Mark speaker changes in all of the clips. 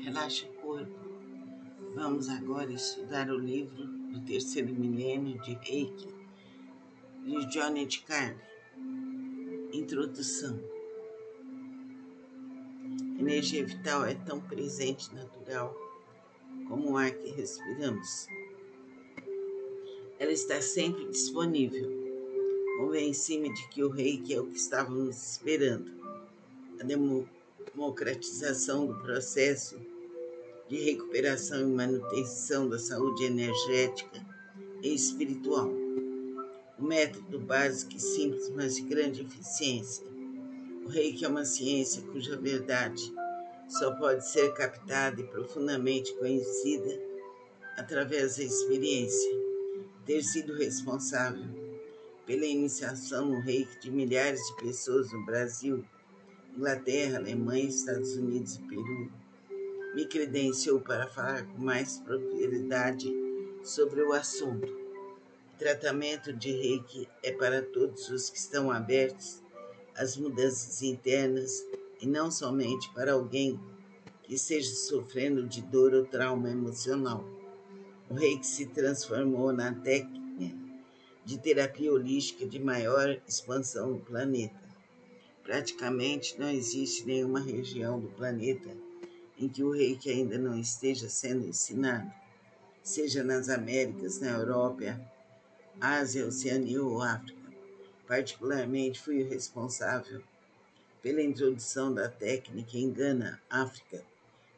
Speaker 1: Relaxa o corpo. Vamos agora estudar o livro do terceiro milênio de Reiki, de Johnny de Carlo. Introdução. A energia vital é tão presente e natural como o ar que respiramos. Ela está sempre disponível. Convenci-me de que o Reiki é o que estávamos esperando. A democratização do processo de recuperação e manutenção da saúde energética e espiritual. O método básico e simples, mas de grande eficiência. O Reiki é uma ciência cuja verdade só pode ser captada e profundamente conhecida através da experiência. Ter sido responsável pela iniciação no Reiki de milhares de pessoas no Brasil, Inglaterra, Alemanha, Estados Unidos e Peru, me credenciou para falar com mais propriedade sobre o assunto. O tratamento de Reiki é para todos os que estão abertos às mudanças internas e não somente para alguém que esteja sofrendo de dor ou trauma emocional. O Reiki se transformou na técnica de terapia holística de maior expansão no planeta. Praticamente não existe nenhuma região do planeta em que o Reiki ainda não esteja sendo ensinado, seja nas Américas, na Europa, Ásia, Oceania ou África. Particularmente fui o responsável pela introdução da técnica em Gana, África,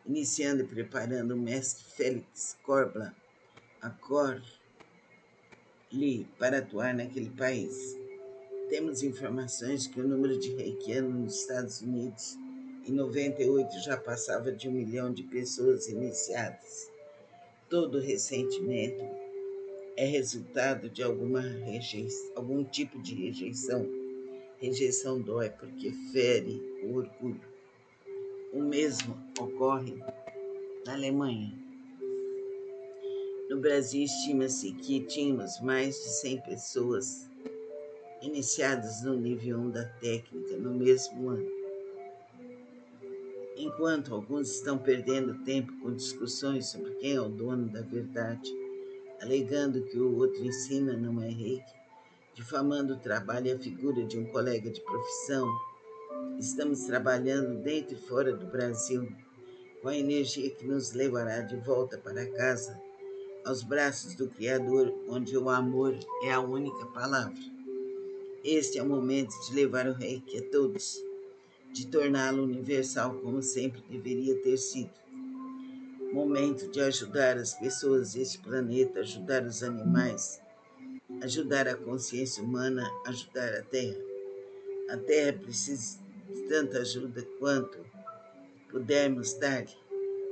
Speaker 1: iniciando e preparando o mestre Félix Corban Acor para atuar naquele país. Temos informações que o número de reikianos nos Estados Unidos em 98 já passava de 1 milhão de pessoas iniciadas. Todo ressentimento é resultado de algum tipo de rejeição. Rejeição dói porque fere o orgulho. O mesmo ocorre na Alemanha. No Brasil, estima-se que tínhamos mais de 100 pessoas iniciadas no nível 1 da técnica no mesmo ano. Enquanto alguns estão perdendo tempo com discussões sobre quem é o dono da verdade, alegando que o outro ensina não é Reiki, difamando o trabalho e a figura de um colega de profissão, estamos trabalhando dentro e fora do Brasil com a energia que nos levará de volta para casa, aos braços do Criador, onde o amor é a única palavra. Este é o momento de levar o Reiki a todos, de torná-lo universal como sempre deveria ter sido. Momento de ajudar as pessoas deste planeta, ajudar os animais, ajudar a consciência humana, ajudar a Terra. A Terra precisa de tanta ajuda quanto pudermos dar.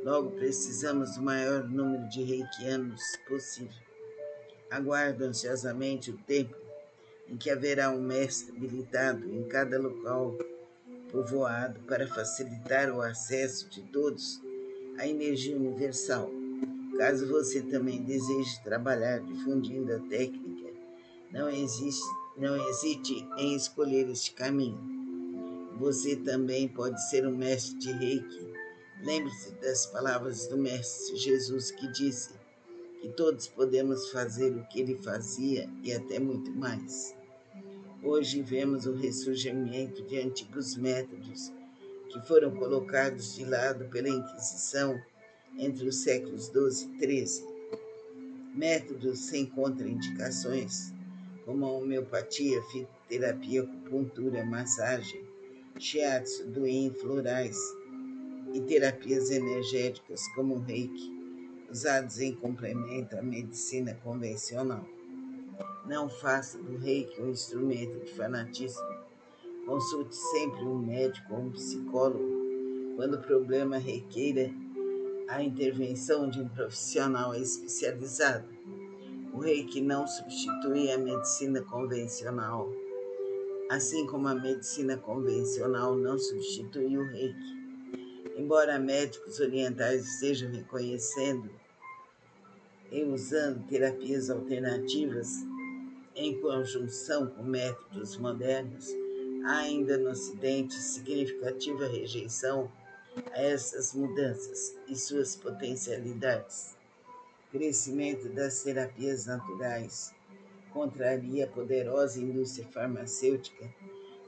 Speaker 1: Logo, precisamos do maior número de reikianos possível. Aguardo ansiosamente o tempo em que haverá um mestre habilitado em cada local povoado para facilitar o acesso de todos à energia universal. Caso você também deseje trabalhar difundindo a técnica, não hesite em escolher este caminho. Você também pode ser um mestre de Reiki. Lembre-se das palavras do Mestre Jesus que disse que todos podemos fazer o que ele fazia e até muito mais. Hoje vemos o ressurgimento de antigos métodos que foram colocados de lado pela Inquisição entre os séculos XII e XIII. Métodos sem contraindicações, como a homeopatia, fitoterapia, acupuntura, massagem, shiatsu, doin, florais e terapias energéticas como o Reiki, usados em complemento à medicina convencional. Não faça do Reiki um instrumento de fanatismo. Consulte sempre um médico ou um psicólogo quando o problema requeira a intervenção de um profissional especializado. O Reiki não substitui a medicina convencional, assim como a medicina convencional não substitui o Reiki. Embora médicos orientais estejam reconhecendo e usando terapias alternativas em conjunção com métodos modernos, há ainda no Ocidente significativa rejeição a essas mudanças e suas potencialidades. O crescimento das terapias naturais contraria a poderosa indústria farmacêutica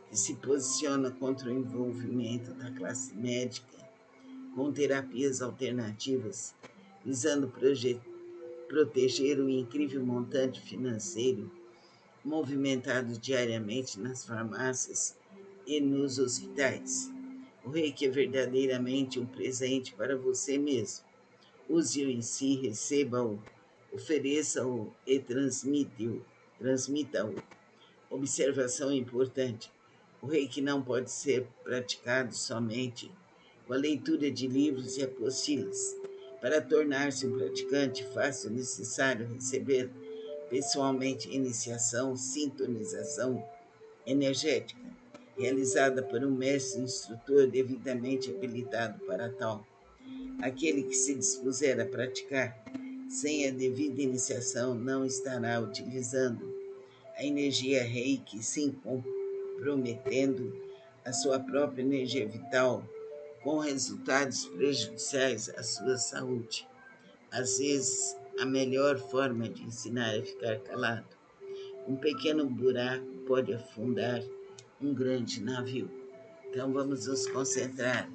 Speaker 1: que se posiciona contra o envolvimento da classe médica com terapias alternativas, visando proteger o incrível montante financeiro movimentado diariamente nas farmácias e nos hospitais. O reiki é verdadeiramente um presente para você mesmo. Use-o em si, receba-o, ofereça-o e transmita-o. Observação importante: o reiki não pode ser praticado somente com a leitura de livros e apostilas. Para tornar-se um praticante, faça o necessário receber pessoalmente iniciação, sintonização energética, realizada por um mestre instrutor devidamente habilitado para tal. Aquele que se dispuser a praticar sem a devida iniciação não estará utilizando a energia reiki, sim comprometendo a sua própria energia vital com resultados prejudiciais à sua saúde. Às vezes, a melhor forma de ensinar é ficar calado. Um pequeno buraco pode afundar um grande navio. Então vamos nos concentrar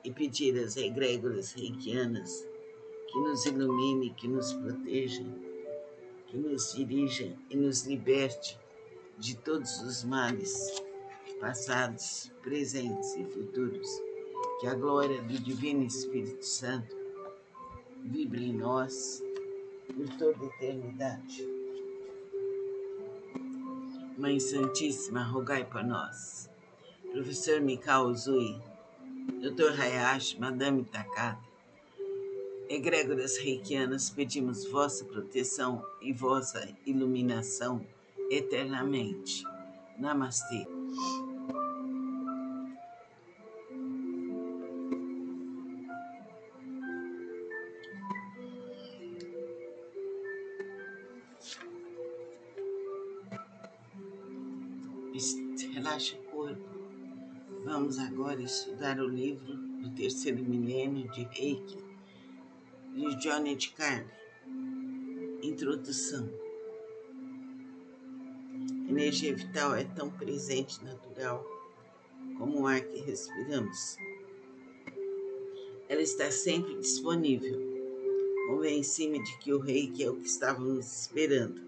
Speaker 1: e pedir às egrégoras reikianas que nos ilumine, que nos proteja, que nos dirija e nos liberte de todos os males, passados, presentes e futuros. Que a glória do Divino Espírito Santo vibre em nós por toda a eternidade. Mãe Santíssima, rogai por nós. Professor Mikao Uzui, Dr. Hayashi, Madame Takata, egrégoras reikianas, pedimos vossa proteção e vossa iluminação eternamente. Namastê. Relaxa o corpo. Vamos agora estudar o livro do terceiro milênio de Reiki, de Johnny de Carne. Introdução. A energia vital é tão presente e natural como o ar que respiramos. Ela está sempre disponível. Convenci-me de que o Reiki é o que estávamos esperando.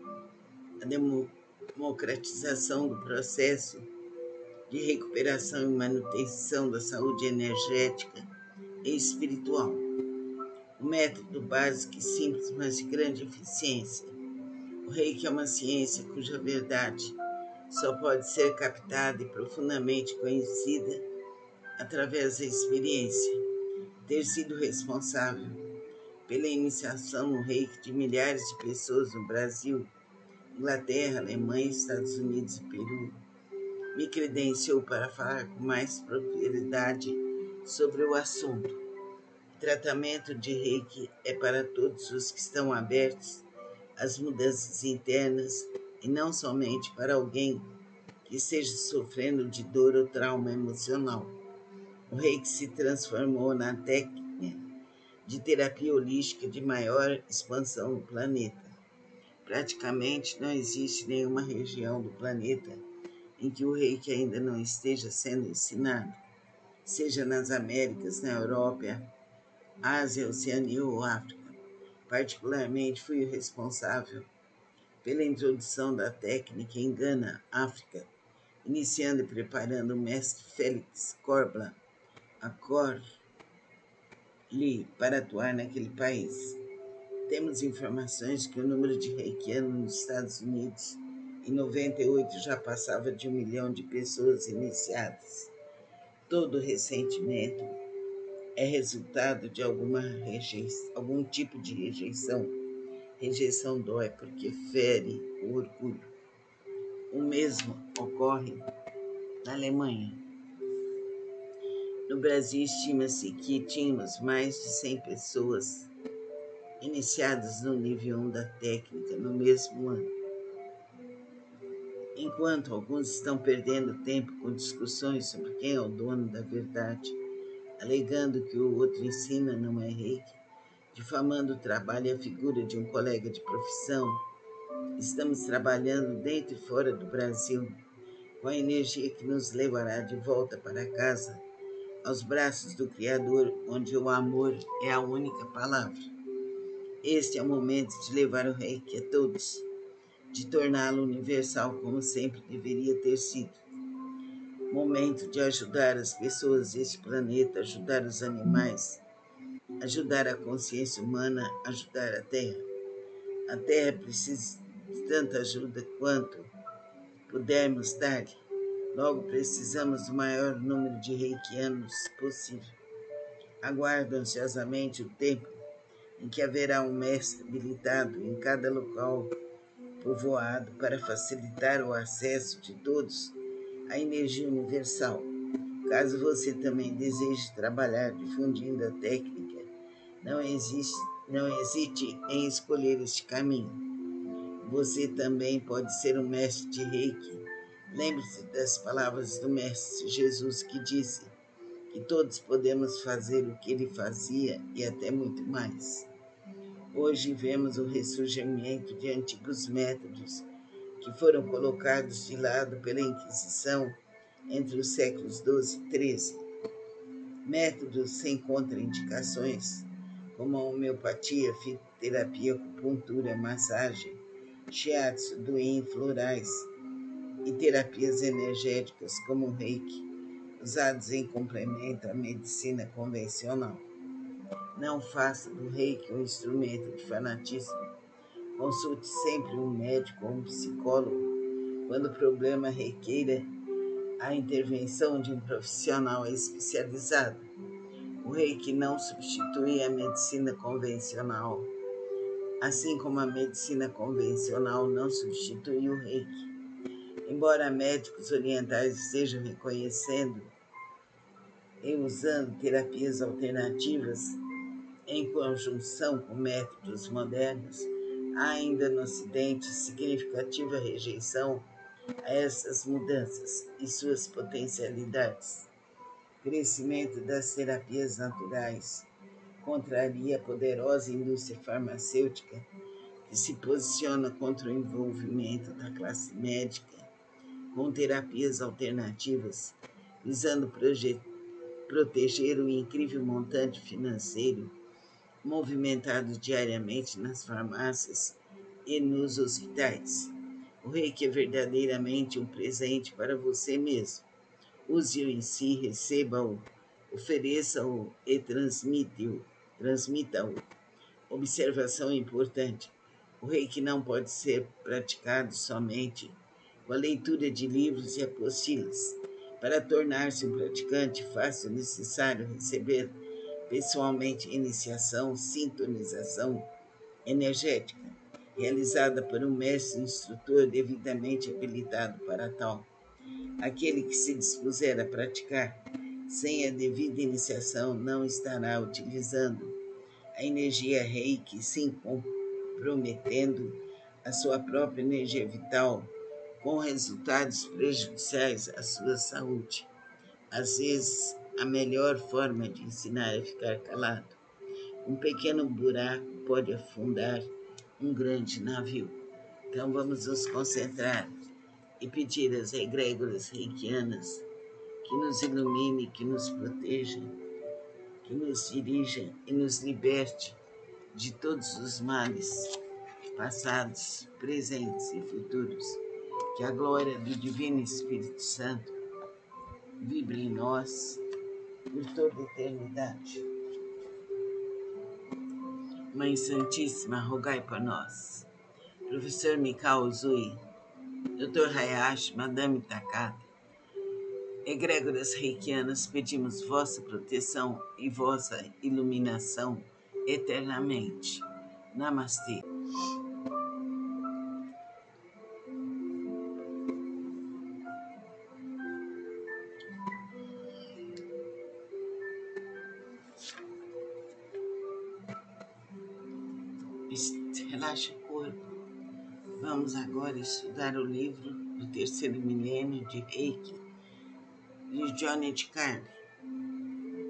Speaker 1: A democratização do processo de recuperação e manutenção da saúde energética e espiritual. Um método básico e simples, mas de grande eficiência. O Reiki é uma ciência cuja verdade só pode ser captada e profundamente conhecida através da experiência. Ter sido responsável pela iniciação no Reiki de milhares de pessoas no Brasil, Inglaterra, Alemanha, Estados Unidos e Peru, me credenciou para falar com mais propriedade sobre o assunto. O tratamento de Reiki é para todos os que estão abertos às mudanças internas e não somente para alguém que esteja sofrendo de dor ou trauma emocional. O Reiki se transformou na técnica de terapia holística de maior expansão no planeta. Praticamente não existe nenhuma região do planeta em que o Reiki ainda não esteja sendo ensinado, seja nas Américas, na Europa, Ásia, Oceania ou África. Particularmente fui o responsável pela introdução da técnica em Gana, África, iniciando e preparando o mestre Félix Corbla, a Corli, para atuar naquele país. Temos informações que o número de reikianos nos Estados Unidos em 98 já passava de 1 milhão de pessoas iniciadas. Todo ressentimento é resultado de algum tipo de rejeição. Rejeição dói porque fere o orgulho. O mesmo ocorre na Alemanha. No Brasil, estima-se que tínhamos mais de 100 pessoas iniciadas no nível 1 da técnica no mesmo ano. Enquanto alguns estão perdendo tempo com discussões sobre quem é o dono da verdade, alegando que o outro ensina não é reiki, difamando o trabalho e a figura de um colega de profissão, estamos trabalhando dentro e fora do Brasil com a energia que nos levará de volta para casa, aos braços do Criador, onde o amor é a única palavra. Este é o momento de levar o reiki a todos, de torná-lo universal como sempre deveria ter sido. Momento de ajudar as pessoas deste planeta, ajudar os animais, ajudar a consciência humana, ajudar a Terra. A Terra precisa de tanta ajuda quanto pudermos dar. Logo, precisamos do maior número de reikianos possível. Aguardo ansiosamente o tempo em que haverá um mestre habilitado em cada local povoado para facilitar o acesso de todos à energia universal. Caso você também deseje trabalhar difundindo a técnica, não hesite em escolher este caminho. Você também pode ser um mestre de Reiki. Lembre-se das palavras do Mestre Jesus que disse que todos podemos fazer o que ele fazia e até muito mais. Hoje vemos o ressurgimento de antigos métodos que foram colocados de lado pela Inquisição entre os séculos XII e XIII. Métodos sem contraindicações, como a homeopatia, fitoterapia, acupuntura, massagem, shiatsu, doin, florais e terapias energéticas como o reiki, usados em complemento à medicina convencional. Não faça do reiki um instrumento de fanatismo. Consulte sempre um médico ou um psicólogo quando o problema requeira a intervenção de um profissional especializado. O reiki não substitui a medicina convencional, assim como a medicina convencional não substitui o reiki. Embora médicos orientais estejam reconhecendo e usando terapias alternativas em conjunção com métodos modernos, há ainda no Ocidente significativa rejeição a essas mudanças e suas potencialidades. O crescimento das terapias naturais contraria a poderosa indústria farmacêutica que se posiciona contra o envolvimento da classe médica com terapias alternativas, visando proteger o incrível montante financeiro movimentado diariamente nas farmácias e nos hospitais. O reiki é verdadeiramente um presente para você mesmo. Use-o em si, receba-o, ofereça-o e transmita-o. Observação importante: o reiki não pode ser praticado somente com a leitura de livros e apostilas. Para tornar-se um praticante, faça o necessário receber pessoalmente iniciação, sintonização energética, realizada por um mestre instrutor devidamente habilitado para tal. Aquele que se dispuser a praticar sem a devida iniciação não estará utilizando a energia reiki, sim comprometendo a sua própria energia vital com resultados prejudiciais à sua saúde. Às vezes, a melhor forma de ensinar é ficar calado. Um pequeno buraco pode afundar um grande navio. Então vamos nos concentrar e pedir às egrégoras reikianas que nos ilumine, que nos proteja, que nos dirija e nos liberte de todos os males, passados, presentes e futuros. Que a glória do Divino Espírito Santo vibre em nós por toda a eternidade. Mãe Santíssima, rogai por nós. Professor Mikao Uzui, Dr. Hayashi, Madame Takata, egrégoras reikianas, pedimos vossa proteção e vossa iluminação eternamente. Namastê. Relaxa o corpo. Vamos agora estudar o livro do terceiro milênio de Reiki, de Johnny de Carli.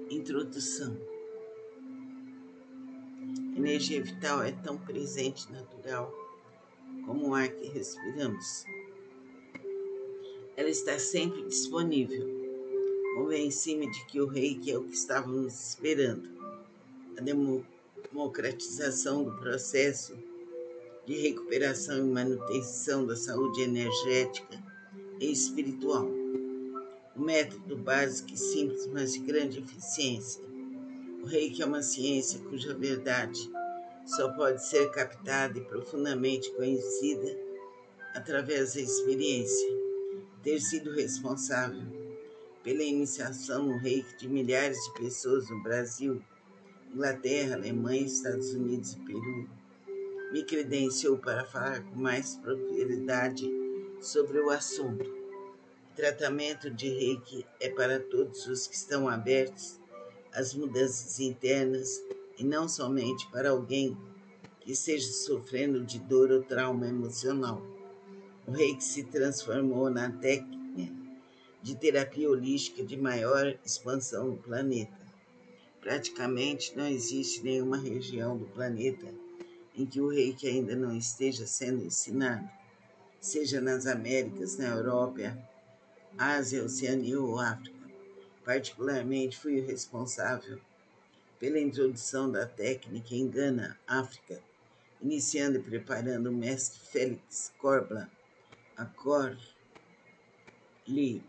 Speaker 1: Introdução. A energia vital é tão presente e natural como o ar que respiramos. Ela está sempre disponível. Convenci-me de que o Reiki é o que estávamos esperando. A democratização do processo de recuperação e manutenção da saúde energética e espiritual. Um método básico e simples, mas de grande eficiência. O Reiki é uma ciência cuja verdade só pode ser captada e profundamente conhecida através da experiência. Ter sido responsável pela iniciação no Reiki de milhares de pessoas no Brasil, Inglaterra, Alemanha, Estados Unidos e Peru, me credenciou para falar com mais propriedade sobre o assunto. O tratamento de Reiki é para todos os que estão abertos às mudanças internas e não somente para alguém que esteja sofrendo de dor ou trauma emocional. O Reiki se transformou na técnica de terapia holística de maior expansão no planeta. Praticamente não existe nenhuma região do planeta em que o Reiki ainda não esteja sendo ensinado, seja nas Américas, na Europa, Ásia, Oceania ou África. Particularmente fui o responsável pela introdução da técnica em Gana, África, iniciando e preparando o mestre Félix Corba Acor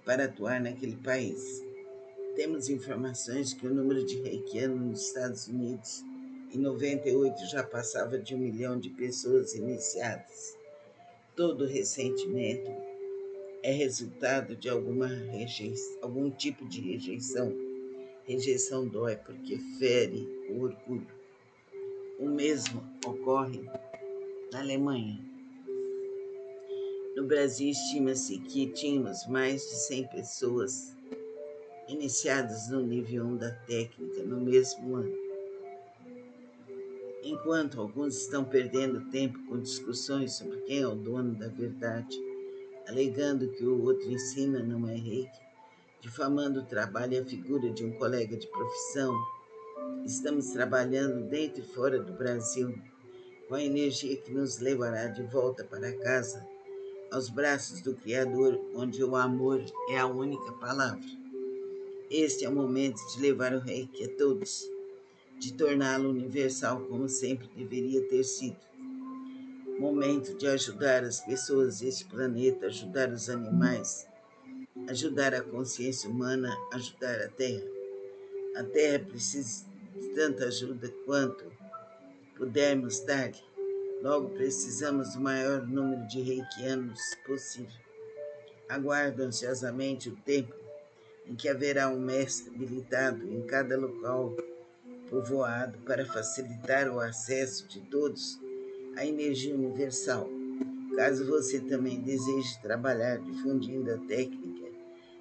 Speaker 1: para atuar naquele país. Temos informações que o número de reikianos nos Estados Unidos em 98 já passava de 1 milhão de pessoas iniciadas. Todo ressentimento é resultado de algum tipo de rejeição. Rejeição dói porque fere o orgulho. O mesmo ocorre na Alemanha. No Brasil, estima-se que tínhamos mais de 100 pessoas iniciadas no nível 1 da técnica no mesmo ano. Enquanto alguns estão perdendo tempo com discussões sobre quem é o dono da verdade, alegando que o outro ensina não é Reiki, difamando o trabalho e a figura de um colega de profissão, estamos trabalhando dentro e fora do Brasil com a energia que nos levará de volta para casa, aos braços do Criador, onde o amor é a única palavra. Este é o momento de levar o Reiki a todos, de torná-lo universal como sempre deveria ter sido. Momento de ajudar as pessoas deste planeta, ajudar os animais, ajudar a consciência humana, ajudar a Terra. A Terra precisa de tanta ajuda quanto pudermos dar-lhe. Logo, precisamos do maior número de reikianos possível. Aguardo ansiosamente o tempo em que haverá um mestre habilitado em cada local povoado para facilitar o acesso de todos à energia universal. Caso você também deseje trabalhar difundindo a técnica,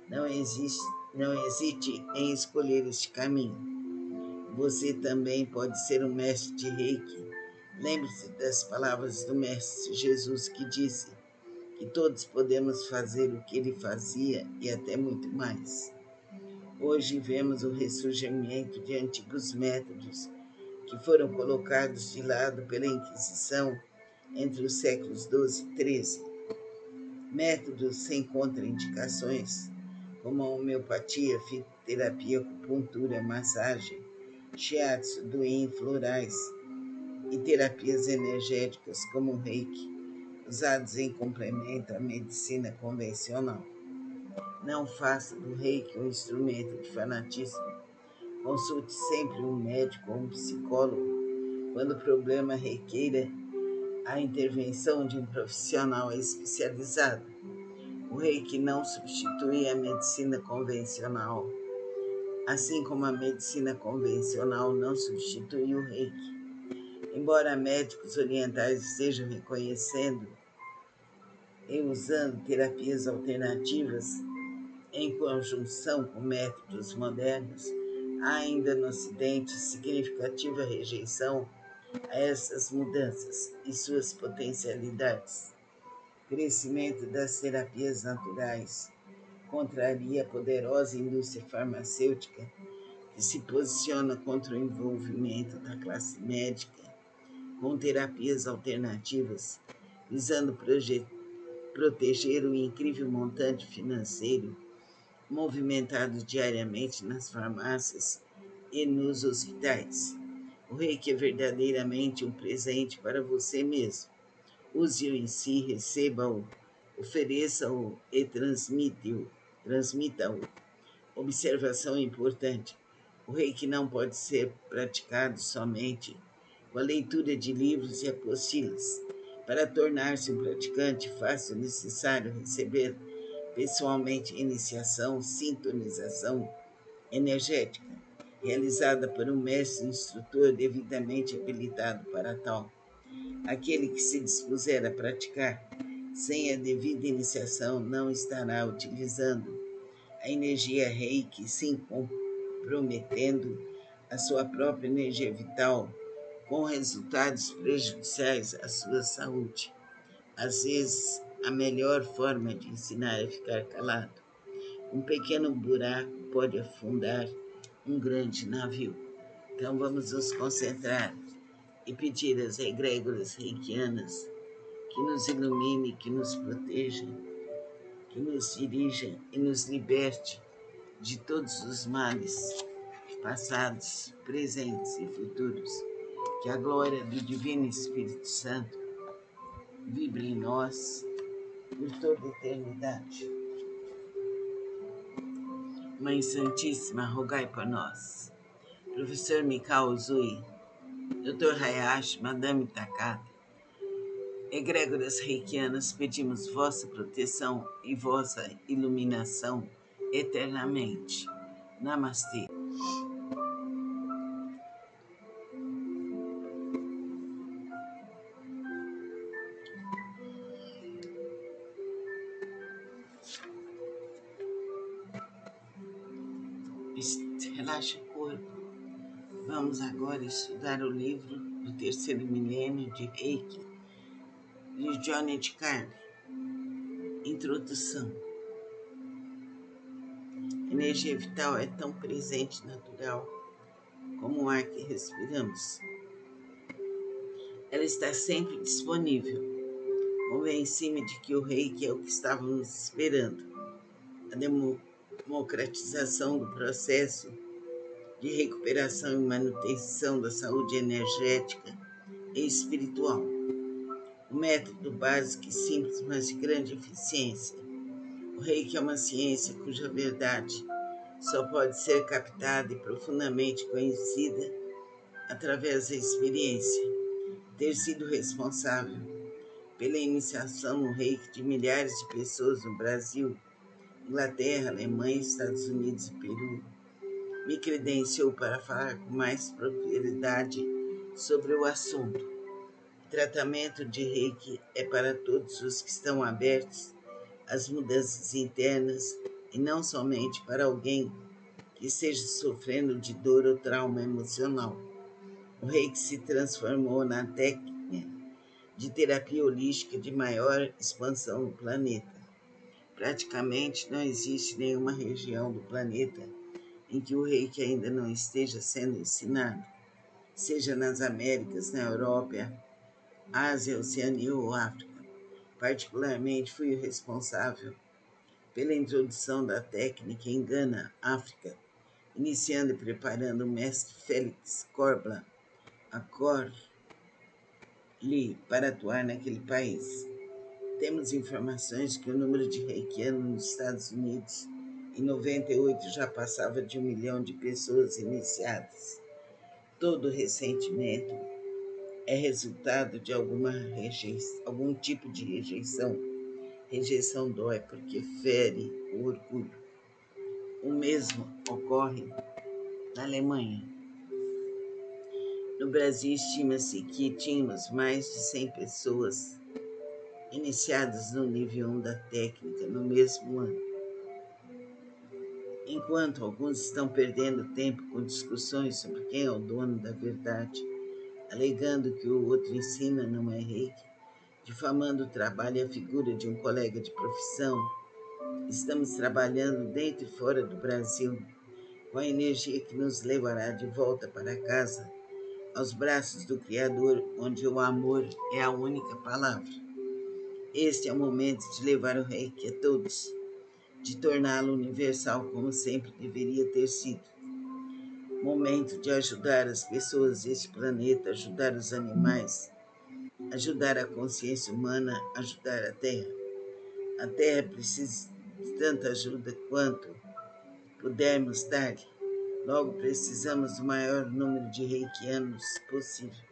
Speaker 1: não hesite em escolher este caminho. Você também pode ser um mestre de Reiki. Lembre-se das palavras do Mestre Jesus que disse que todos podemos fazer o que ele fazia e até muito mais. Hoje vemos o ressurgimento de antigos métodos que foram colocados de lado pela Inquisição entre os séculos XII e XIII. Métodos sem contraindicações, como a homeopatia, fitoterapia, acupuntura, massagem, shiatsu, doin, florais e terapias energéticas como o Reiki, usados em complemento à medicina convencional. Não faça do Reiki um instrumento de fanatismo. Consulte sempre um médico ou um psicólogo quando o problema requeira a intervenção de um profissional especializado. O Reiki não substitui a medicina convencional, assim como a medicina convencional não substitui o Reiki. Embora médicos orientais estejam reconhecendo e usando terapias alternativas em conjunção com métodos modernos, há ainda no Ocidente significativa rejeição a essas mudanças e suas potencialidades. O crescimento das terapias naturais contraria a poderosa indústria farmacêutica que se posiciona contra o envolvimento da classe médica com terapias alternativas, visando proteger o incrível montante financeiro movimentado diariamente nas farmácias e nos hospitais. O reiki é verdadeiramente um presente para você mesmo. Use-o em si, receba-o, ofereça-o e transmita-o. Observação importante: o reiki não pode ser praticado somente com a leitura de livros e apostilas. Para tornar-se um praticante, faça o necessário receber pessoalmente iniciação, sintonização energética, realizada por um mestre instrutor devidamente habilitado para tal. Aquele que se dispuser a praticar sem a devida iniciação não estará utilizando a energia reiki, sim comprometendo a sua própria energia vital com resultados prejudiciais à sua saúde. Às vezes, a melhor forma de ensinar é ficar calado. Um pequeno buraco pode afundar um grande navio. Então vamos nos concentrar e pedir às egrégoras reikianas que nos ilumine, que nos proteja, que nos dirija e nos liberte de todos os males, passados, presentes e futuros. Que a glória do Divino Espírito Santo vibre em nós por toda a eternidade. Mãe Santíssima, rogai por nós. Professor Mikao Uzui, Dr. Hayashi, Madame Takata, egrégoras reikianas, pedimos vossa proteção e vossa iluminação eternamente. Namastê. Relaxa o corpo. Vamos agora estudar o livro do terceiro milênio de Reiki, de Johnny de Carne. Introdução. A energia vital é tão presente e natural como o ar que respiramos. Ela está sempre disponível, convencida de que o Reiki é o que estávamos esperando. A democratização do processo de recuperação e manutenção da saúde energética e espiritual. O método básico e simples, mas de grande eficiência. O Reiki é uma ciência cuja verdade só pode ser captada e profundamente conhecida através da experiência. Ter sido responsável pela iniciação no Reiki de milhares de pessoas no Brasil, Inglaterra, Alemanha, Estados Unidos e Peru, me credenciou para falar com mais propriedade sobre o assunto. O tratamento de Reiki é para todos os que estão abertos às mudanças internas e não somente para alguém que esteja sofrendo de dor ou trauma emocional. O Reiki se transformou na técnica de terapia holística de maior expansão no planeta. Praticamente não existe nenhuma região do planeta em que o Reiki ainda não esteja sendo ensinado, seja nas Américas, na Europa, Ásia, Oceania ou África. Particularmente fui o responsável pela introdução da técnica em Gana, África, iniciando e preparando o mestre Félix Corbla, a Corli, para atuar naquele país. Temos informações que o número de reikianos nos Estados Unidos em 98 já passava de 1 milhão de pessoas iniciadas. Todo ressentimento é resultado de algum tipo de rejeição. Rejeição dói porque fere o orgulho. O mesmo ocorre na Alemanha. No Brasil, estima-se que tínhamos mais de 100 pessoas iniciadas no nível 1 da técnica no mesmo ano. Enquanto alguns estão perdendo tempo com discussões sobre quem é o dono da verdade, alegando que o outro ensina não é reiki, difamando o trabalho e a figura de um colega de profissão. Estamos trabalhando dentro e fora do Brasil com a energia que nos levará de volta para casa, aos braços do Criador, onde o amor é a única palavra. Este é o momento de levar o reiki a todos, de torná-lo universal como sempre deveria ter sido. Momento de ajudar as pessoas deste planeta, ajudar os animais, ajudar a consciência humana, ajudar a Terra. A Terra precisa de tanta ajuda quanto pudermos dar. Logo, precisamos do maior número de reikianos possível.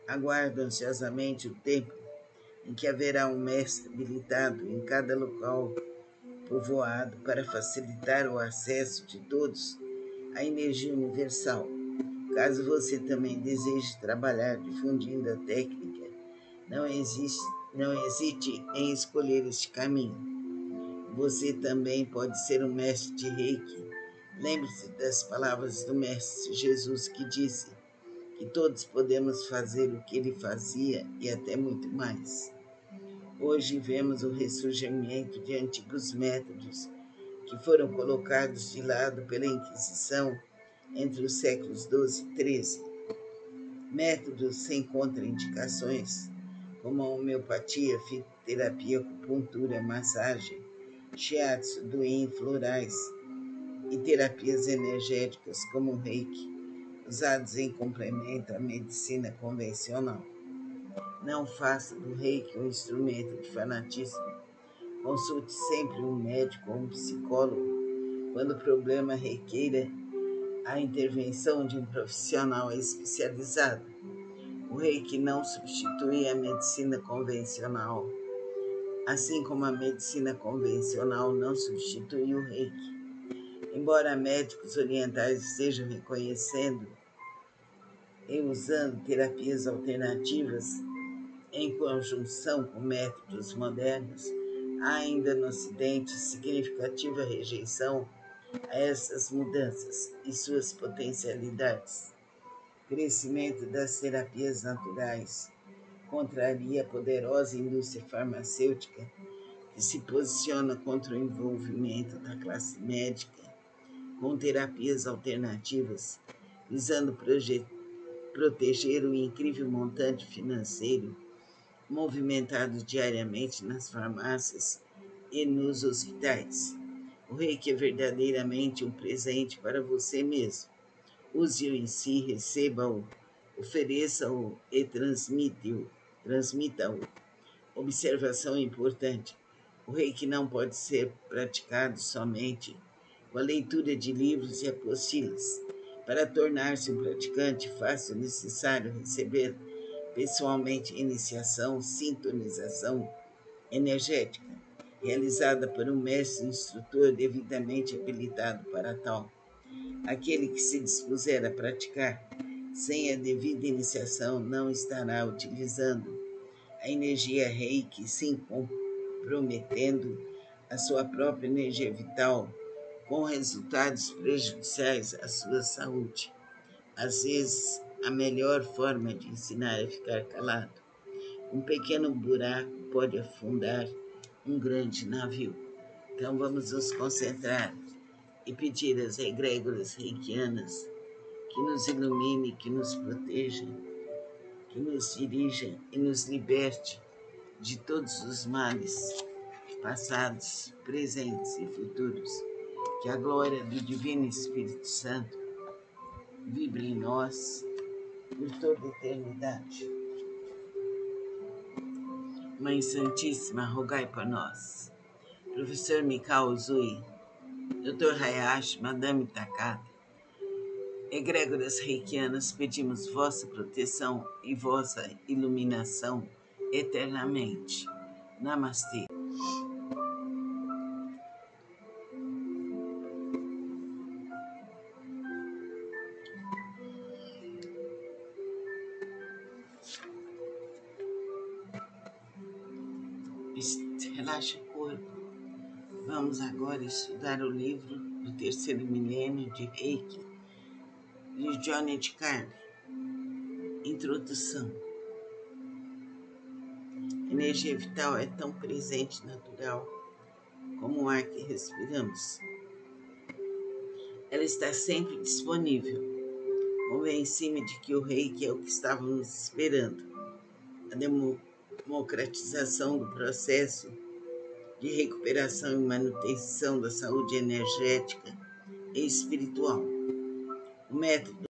Speaker 1: Aguardo ansiosamente o tempo em que haverá um mestre habilitado em cada local povoado para facilitar o acesso de todos à energia universal. Caso você também deseje trabalhar difundindo a técnica, não hesite em escolher este caminho. Você também pode ser um mestre de Reiki. Lembre-se das palavras do Mestre Jesus que disse que todos podemos fazer o que ele fazia e até muito mais. Hoje vemos o ressurgimento de antigos métodos que foram colocados de lado pela Inquisição entre os séculos XII e XIII. Métodos sem contraindicações, como a homeopatia, fitoterapia, acupuntura, massagem, shiatsu, doin, florais e terapias energéticas como o reiki, usados em complemento à medicina convencional. Não faça do reiki um instrumento de fanatismo. Consulte sempre um médico ou um psicólogo quando o problema requeira a intervenção de um profissional especializado. O reiki não substitui a medicina convencional, assim como a medicina convencional não substitui o reiki. Embora médicos orientais estejam reconhecendo e usando terapias alternativas em conjunção com métodos modernos, há ainda no Ocidente significativa rejeição a essas mudanças e suas potencialidades. O crescimento das terapias naturais contraria a poderosa indústria farmacêutica que se posiciona contra o envolvimento da classe médica com terapias alternativas, visando proteger o incrível montante financeiro movimentado diariamente nas farmácias e nos hospitais. O reiki é verdadeiramente um presente para você mesmo. Use-o em si, receba-o, ofereça-o e transmita-o. Observação importante: o reiki não pode ser praticado somente com a leitura de livros e apostilas. Para tornar-se um praticante, faça o necessário receber pessoalmente iniciação, sintonização energética, realizada por um mestre instrutor devidamente habilitado para tal. Aquele que se dispuser a praticar sem a devida iniciação não estará utilizando a energia reiki, sim comprometendo a sua própria energia vital com resultados prejudiciais à sua saúde. Às vezes, a melhor forma de ensinar é ficar calado. Um pequeno buraco pode afundar um grande navio. Então vamos nos concentrar e pedir às egrégoras reikianas que nos ilumine, que nos proteja, que nos dirija e nos liberte de todos os males, passados, presentes e futuros. Que a glória do Divino Espírito Santo vibre em nós por toda a eternidade. Mãe Santíssima, rogai por nós. Professor Mikao Uzui, Dr. Hayashi, Madame Takata, egrégoras reikianas, pedimos vossa proteção e vossa iluminação eternamente. Namastê. Relaxa o corpo. Vamos agora estudar o livro do terceiro milênio de Reiki, de Johnny de Carne. Introdução. A energia vital é tão presente e natural como o ar que respiramos. Ela está sempre disponível. Convenci-me de que o Reiki é o que estávamos esperando. A democratização do processo de recuperação e manutenção da saúde energética e espiritual. O método